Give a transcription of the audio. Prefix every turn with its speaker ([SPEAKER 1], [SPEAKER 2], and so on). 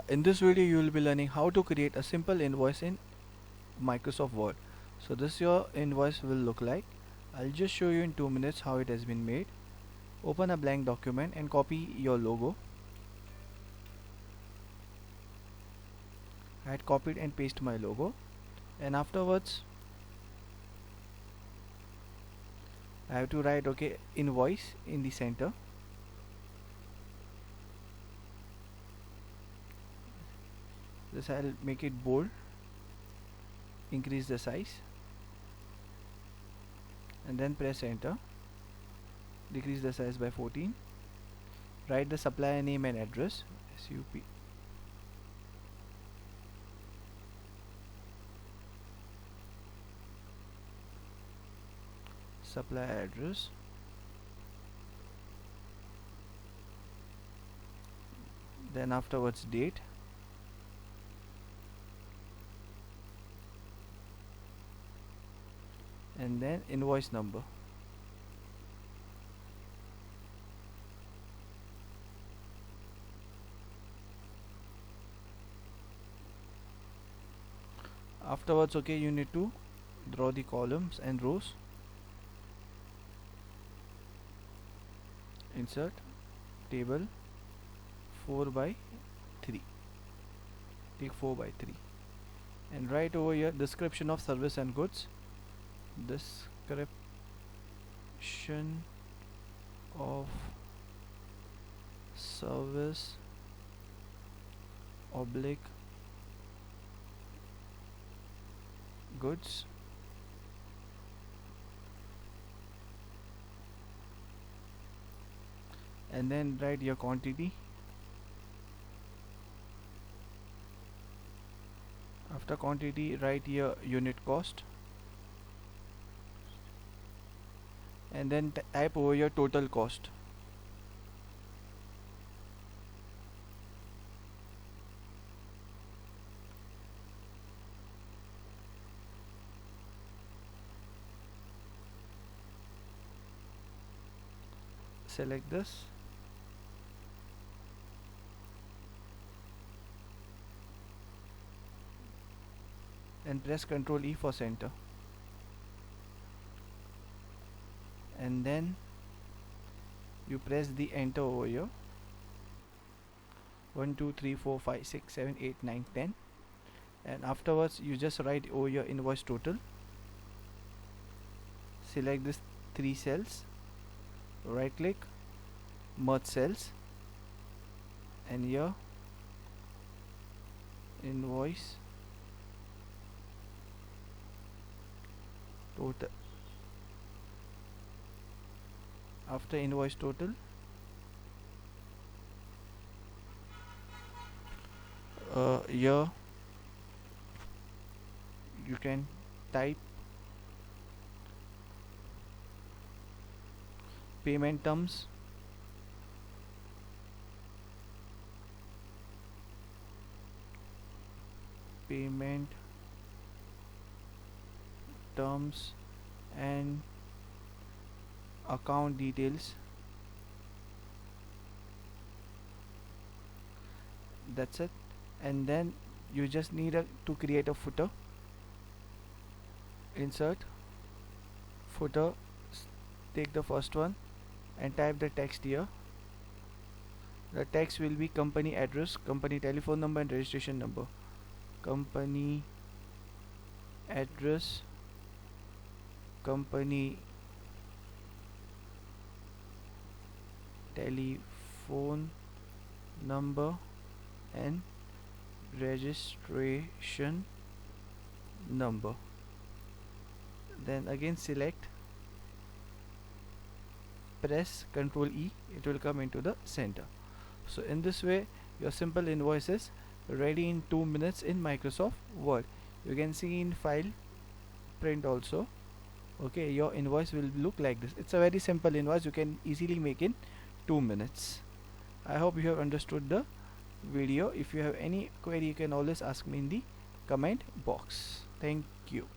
[SPEAKER 1] In this video you will be learning how to create a simple invoice in Microsoft Word. So this your invoice will look like. I'll just show you in 2 minutes how it has been made. Open a blank document and copy your logo. I had copied and pasted my logo, and afterwards I have to write invoice in the center. This I'll make it bold, increase the size, and then press enter. Decrease the size by 14. Write the supplier name and address, SUP. Supplier address. Then afterwards date. And then invoice number. Afterwards you need to draw the columns and rows. Insert table 4 by 3. Take 4 by 3 and write over here description of service and goods. Description of service oblique goods. And then write your quantity. After quantity, write your unit cost, and then type over your total cost. Select this. And press Ctrl E for center. And then you press the enter over here. 1 2 3 4 5 6 7 8 9 10. And afterwards you just write over your invoice total. Select this 3 cells, right click, merge cells, and here invoice total. After invoice total, here you can type payment terms, and account details. That's it. And then you just need to create a footer. Insert footer, take the first one and type the text here. The text will be company address, company telephone number and registration number. Company address, company telephone number and registration number. Then again select, press Ctrl E, it will come into the center. So in this way your simple invoice is ready in 2 minutes in Microsoft Word. You can see in file print also. Your invoice will look like this. It's a very simple invoice, you can easily make in 2 minutes. I hope you have understood the video. If you have any query, you can always ask me in the comment box. Thank you.